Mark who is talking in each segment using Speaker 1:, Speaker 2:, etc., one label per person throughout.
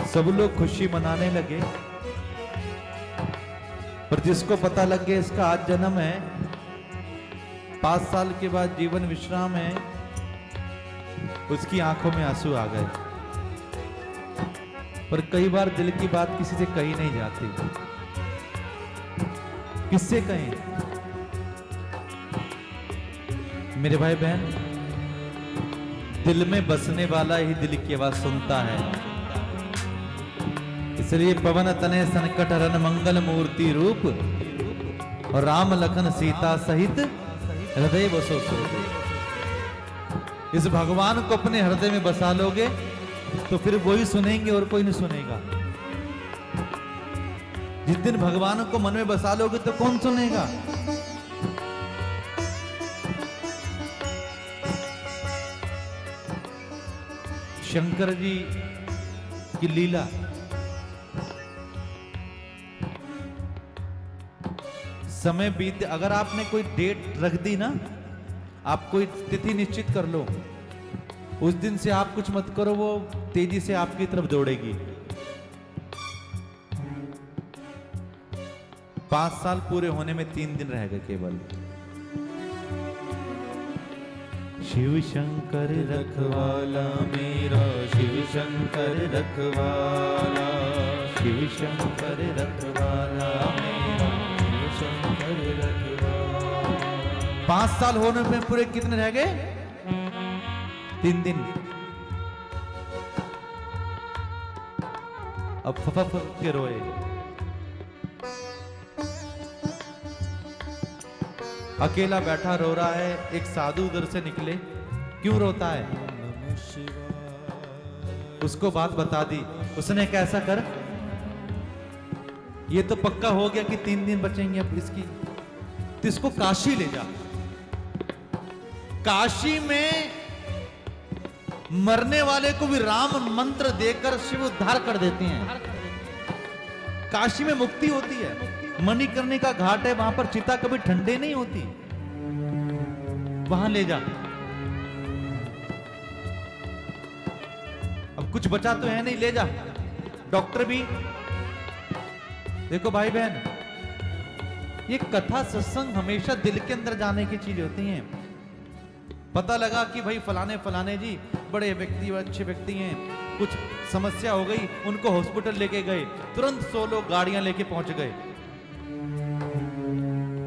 Speaker 1: सब लोग खुशी मनाने लगे, पर जिसको पता लग गया इसका आज जन्म है, 5 साल के बाद जीवन विश्राम है, उसकी आंखों में आंसू आ गए। पर कई बार दिल की बात किसी से कही नहीं जाती। किससे कहें? मेरे भाई बहन, दिल में बसने वाला ही दिल की आवाज सुनता है। इसलिए पवन तनय संकट हरन मंगल मूर्ति रूप और राम लखन सीता सहित हृदय बसो सुरदेव। इस भगवान को अपने हृदय में बसा लोगे तो फिर वही सुनेंगे और कोई नहीं सुनेगा। जिस दिन भगवान को मन में बसा लोगे तो कौन सुनेगा? शंकर जी की लीला, समय बीत, अगर आपने कोई डेट रख दी ना, आप कोई तिथि निश्चित कर लो, उस दिन से आप कुछ मत करो, वो तेजी से आपकी तरफ दौड़ेगी। 5 साल पूरे होने में 3 दिन रह गए केवल। शिव शंकर रखवाला मेरा, शिव शंकर रखवाला, शिव शंकर रखवाला मेरा, शिव शंकर रखवाला। 5 साल होने में पूरे कितने रह गए? 3 दिन। अब फफ के रोए। अकेला बैठा रो रहा है, एक साधु उधर से निकले। क्यों रोता है? उसको बात बता दी। उसने कैसा कर, ये तो पक्का हो गया कि 3 दिन बचेंगे अब इसकी, तो इसको काशी ले जा। काशी में मरने वाले को भी राम मंत्र देकर शिव उद्धार कर देते हैं। काशी में मुक्ति होती है। मणिकर्णी का घाट है, वहां पर चिता कभी ठंडे नहीं होती, वहां ले जा। अब कुछ बचा तो है नहीं, ले जा। डॉक्टर भी देखो भाई बहन, ये कथा सत्संग हमेशा दिल के अंदर जाने की चीज होती है। पता लगा कि भाई फलाने फलाने जी बड़े व्यक्ति, अच्छे व्यक्ति हैं, कुछ समस्या हो गई, उनको हॉस्पिटल लेके गए, तुरंत 100 लोग गाड़ियां लेके पहुंच गए।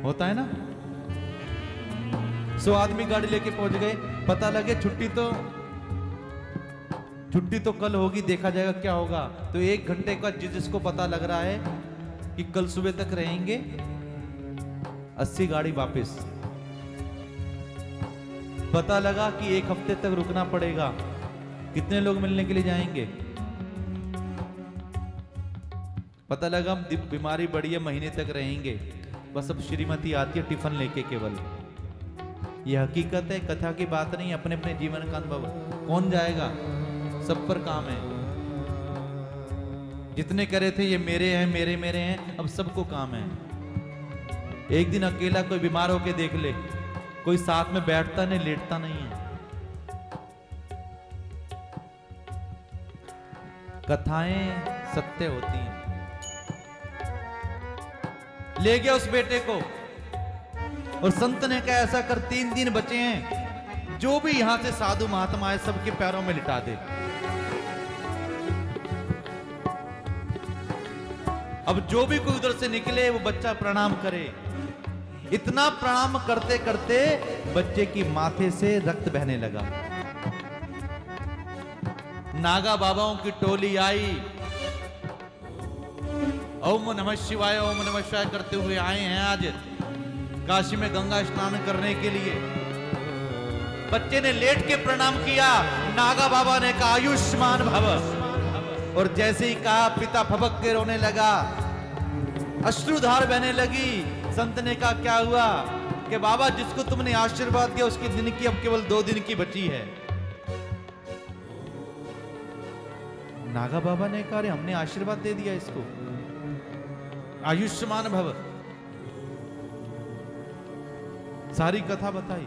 Speaker 1: होता है ना, 100 आदमी गाड़ी लेके पहुंच गए। पता लगे छुट्टी तो कल होगी, देखा जाएगा क्या होगा। तो 1 घंटे का जिसको पता लग रहा है कि कल सुबह तक रहेंगे, 80 गाड़ी वापस। पता लगा कि 1 हफ्ते तक रुकना पड़ेगा। कितने लोग मिलने के लिए जाएंगे? पता लगा बीमारी बढ़ी है, महीने तक रहेंगे। बस अब श्रीमती आती है टिफिन लेके केवल। यह हकीकत है, कथा की बात नहीं, अपने अपने जीवन का अनुभव। कौन जाएगा? सब पर काम है। जितने करे थे ये मेरे हैं, मेरे मेरे हैं, अब सबको काम है। एक दिन अकेला कोई बीमार होके देख ले, कोई साथ में बैठता नहीं, लेटता नहीं है। कथाएं सत्य होती हैं। ले गया उस बेटे को, और संत ने कहा ऐसा कर, 3 दिन बचे हैं, जो भी यहां से साधु महात्मा है सबके पैरों में लिटा दे। अब जो भी कोई उधर से निकले वो बच्चा प्रणाम करे। इतना प्रणाम करते करते बच्चे की माथे से रक्त बहने लगा। नागा बाबाओं की टोली आई, ओम नमः शिवाय, ओम नमः शिवाय करते हुए आए हैं आज काशी में गंगा स्नान करने के लिए। बच्चे ने लेट के प्रणाम किया। नागा बाबा ने कहा आयुष्मान भव, और जैसे ही कहा पिता फबक के रोने लगा, अश्रुधार बहने लगी। संत ने कहा क्या हुआ? कि बाबा जिसको तुमने आशीर्वाद दिया उसकी दिन की अब केवल 2 दिन की बची है। नागा बाबा ने कहा हमने आशीर्वाद दे दिया इसको, आयुष्मान भव। सारी कथा बताई।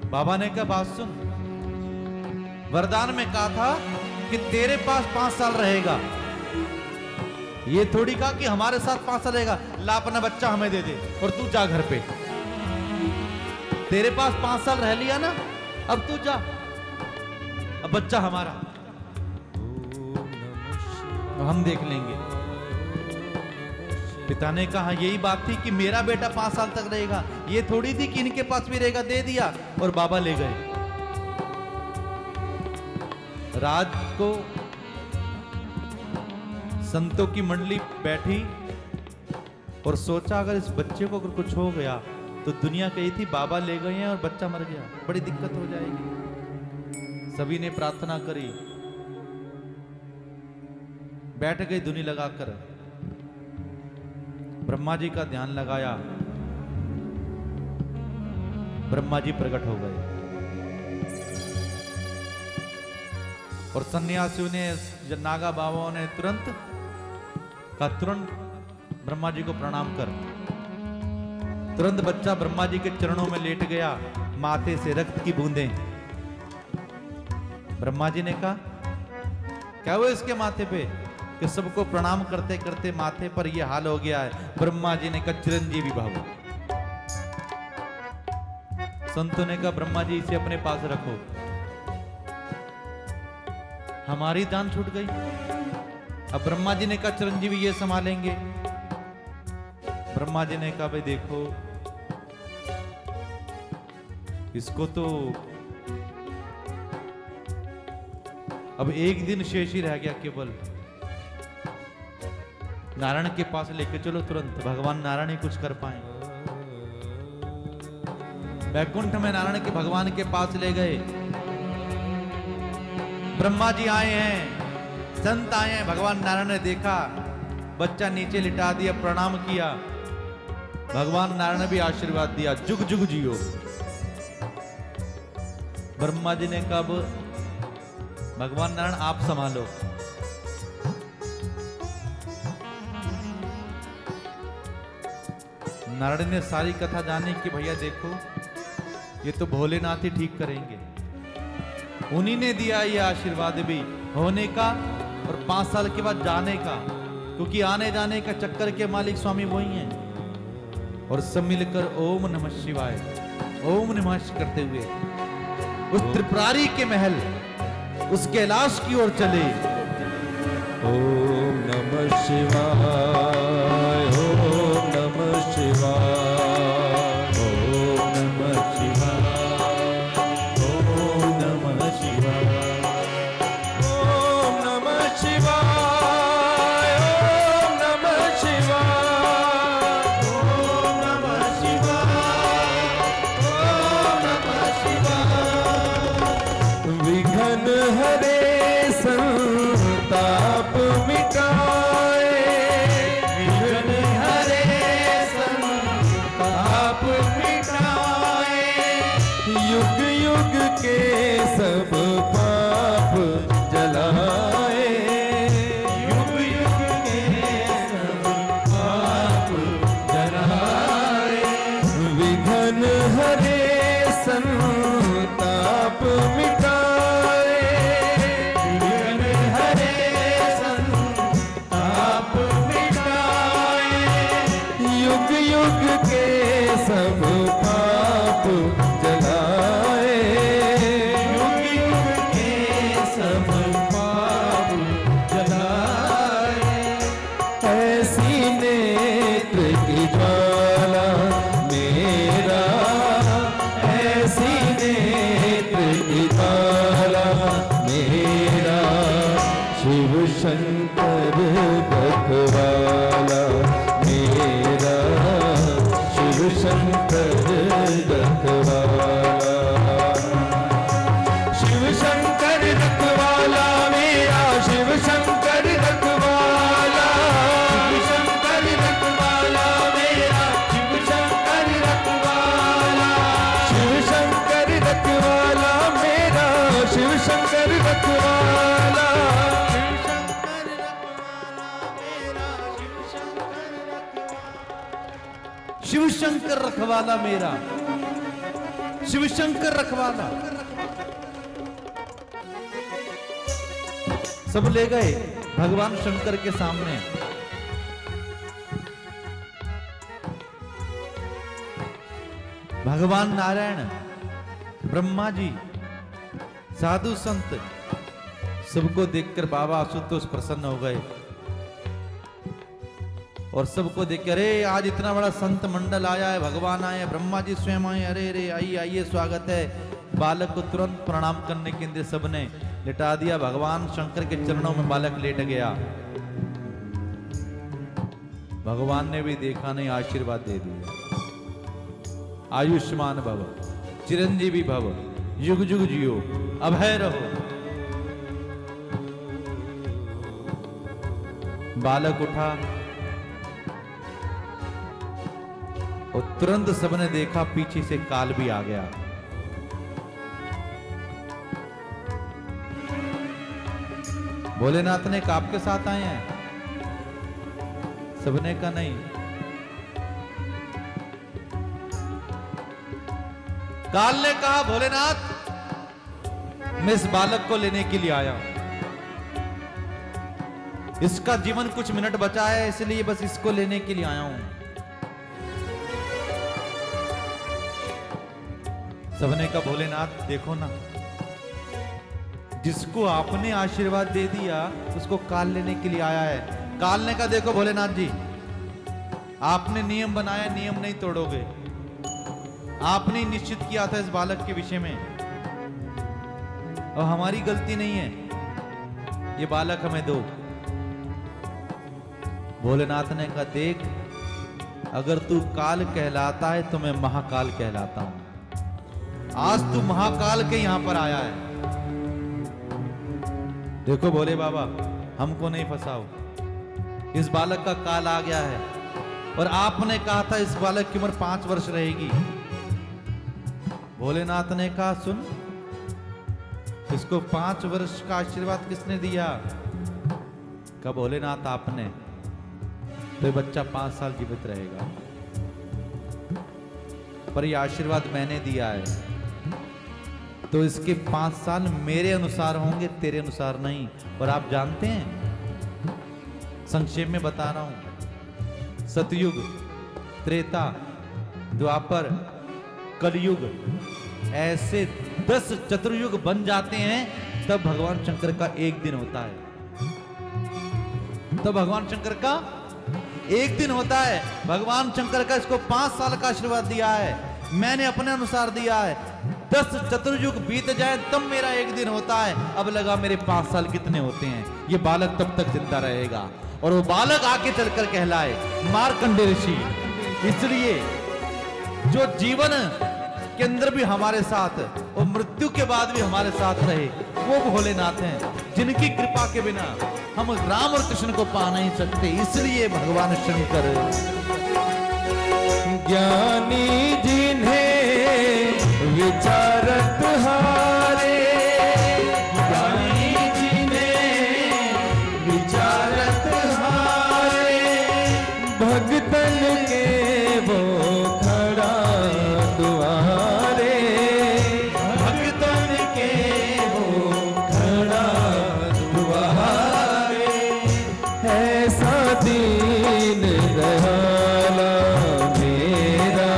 Speaker 1: बाबा ने कहा बात सुन, वरदान में कहा था कि तेरे पास 5 साल रहेगा, ये थोड़ी कहा कि हमारे साथ 5 साल रहेगा, ला अपना बच्चा हमें दे दे और तू जा घर पे। तेरे पास 5 साल रह लिया ना, अब तू जा, अब बच्चा हमारा, हम देख लेंगे। पिता ने कहा यही बात थी कि मेरा बेटा 5 साल तक रहेगा, ये थोड़ी थी कि इनके पास भी रहेगा। दे दिया और बाबा ले गए। रात को संतों की मंडली बैठी और सोचा अगर इस बच्चे को अगर कुछ हो गया तो दुनिया कही थी बाबा ले गए हैं और बच्चा मर गया, बड़ी दिक्कत हो जाएगी। सभी ने प्रार्थना करी, बैठ गई धुनी लगाकर, ब्रह्मा जी का ध्यान लगाया, ब्रह्मा जी प्रकट हो गए और सन्यासियों ने, नागा बाबाओं ने तुरंत ब्रह्मा जी को प्रणाम कर, तुरंत बच्चा ब्रह्मा जी के चरणों में लेट गया, माथे से रक्त की बूंदें। ब्रह्मा जी ने कहा क्या हुआ इसके माथे पे, कि सबको प्रणाम करते करते माथे पर यह हाल हो गया है। ब्रह्मा जी ने कहा चिरंजीवी भव। संतों ने कहा ब्रह्मा जी इसे अपने पास रखो, हमारी जान छूट गई। अब ब्रह्मा जी ने कहा चिरंजीवी ये संभालेंगे। ब्रह्मा जी ने कहा भाई देखो इसको तो अब एक दिन शेष ही रह गया, केवल नारायण के पास लेके चलो तुरंत, भगवान नारायण ही कुछ कर पाए। वैकुंठ में नारायण के भगवान के पास ले गए। ब्रह्मा जी आए हैं, संत आए हैं, भगवान नारायण ने देखा, बच्चा नीचे लिटा दिया, प्रणाम किया। भगवान नारायण ने भी आशीर्वाद दिया, जुग जुग जियो। ब्रह्मा जी ने कहा भगवान नारायण आप संभालो। नारायण ने सारी कथा जानी कि भैया देखो ये तो भोलेनाथ ही ठीक करेंगे। उन्हीं ने दिया ये आशीर्वाद भी होने का और 5 साल के बाद जाने का, क्योंकि आने जाने का चक्कर के मालिक स्वामी वही हैं। और सब मिलकर ओम नमः शिवाय, ओम नमः करते हुए उस त्रिपुरारी के महल, उस कैलाश की ओर चले।
Speaker 2: ओम नमः शिवाय, ओम नमः शिवाय, ओम नमः शिवाय, ओम नमः शिवाय, ओम नमः शिवाय, ओम नमः शिवाय, ओम नमः शिवाय, ओम नमः शिवाय। विघ्न हरे संताप मिटाए, विघ्न हरे संताप मिटाए, युग युग के सब पाप जलाए, युग युग के सब पाप जलाए। विघ्न हरे संताप मिटाए, विघ्न हरे संताप मिटाए, युग युग के सब पाप जलाए, युग युग के सब पाप जलाए। ऐसी नेत्र की ज्वाला मेरा, ऐसी नेत्र की ज्वाला मेरा, शिव शंकर रखवाला मेरा, शिव शंकर रखवाला, शिव शंकर रखवाला मेरा, शिव शंकर रखवाला, शिव शंकर रखवाला मेरा, शिव शंकर रखवाला, शिव शंकर रखवाला मेरा, शिव शंकर रखवाला,
Speaker 1: शिव शंकर रखवाला मेरा, शिव शंकर रखवाला। सब ले गए भगवान शंकर के सामने। भगवान नारायण, ब्रह्मा जी, साधु संत सबको देखकर बाबा आशुतोष प्रसन्न हो गए और सबको देखकर, अरे आज इतना बड़ा संत मंडल आया है, भगवान आए, ब्रह्मा जी स्वयं आए, अरे अरे आइए आइए स्वागत है। बालक को तुरंत प्रणाम करने के लिए सबने लिटा दिया। भगवान शंकर के चरणों में बालक लेट गया। भगवान ने भी देखा नहीं, आशीर्वाद दे दिया, आयुष्मान भव, चिरंजीवी भव, युग युग जियो, अभय रहो। बालक उठा और तुरंत सबने देखा पीछे से काल भी आ गया। भोलेनाथ ने कहा आपके साथ आए हैं? सबने कहा नहीं। काल ने कहा भोलेनाथ मैं इस बालक को लेने के लिए आया हूं, इसका जीवन कुछ मिनट बचा है, इसलिए बस इसको लेने के लिए आया हूं। सबने कहा भोलेनाथ देखो ना, जिसको आपने आशीर्वाद दे दिया उसको काल लेने के लिए आया है। काल ने कहा देखो भोलेनाथ जी, आपने नियम बनाया, नियम नहीं तोड़ोगे। आपने निश्चित किया था इस बालक के विषय में, और हमारी गलती नहीं है, ये बालक हमें दो। भोलेनाथ ने कहा देख, अगर तू काल कहलाता है तो मैं महाकाल कहलाता हूं। आज तू महाकाल के यहां पर आया है। देखो भोले बाबा, हमको नहीं फंसाओ, इस बालक का काल आ गया है, और आपने कहा था इस बालक की उम्र 5 वर्ष रहेगी। भोलेनाथ ने कहा सुन, इसको 5 वर्ष का आशीर्वाद किसने दिया? कहा भोलेनाथ आपने, तो ये बच्चा 5 साल जीवित रहेगा, पर ये आशीर्वाद मैंने दिया है, तो इसके 5 साल मेरे अनुसार होंगे, तेरे अनुसार नहीं। और आप जानते हैं, संक्षेप में बता रहा हूं, सतयुग, त्रेता, द्वापर, कलयुग, ऐसे 10 चतुर्युग बन जाते हैं, तब भगवान शंकर का एक दिन होता है। तब भगवान शंकर का एक दिन होता है। भगवान शंकर का इसको 5 साल का आशीर्वाद दिया है, मैंने अपने अनुसार दिया है। 10 चतुर्युग बीत जाए तब मेरा एक दिन होता है। अब लगा मेरे 5 साल कितने होते हैं। ये बालक तब तक जिंदा रहेगा, और वो बालक आके चलकर कहलाए मार्कंडेय ऋषि। इसलिए जो जीवन के अंदर भी हमारे साथ और मृत्यु के बाद भी हमारे साथ रहे, वो भोलेनाथ हैं, जिनकी कृपा के बिना हम राम और कृष्ण को पा नहीं सकते। इसलिए भगवान शंकर
Speaker 2: ज्ञानी जिन्हें विचारत हारे, ज्ञानी जिन्हें विचारत हारे, भगतन के वो खड़ा दुआरे, भगतन के वो खड़ा दुआरे, ऐसा दीन दयाला मेरा,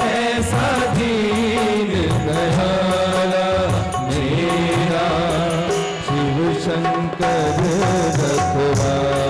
Speaker 2: ऐसा दीन दयाला मेरा, शिव शंकर रखवाला।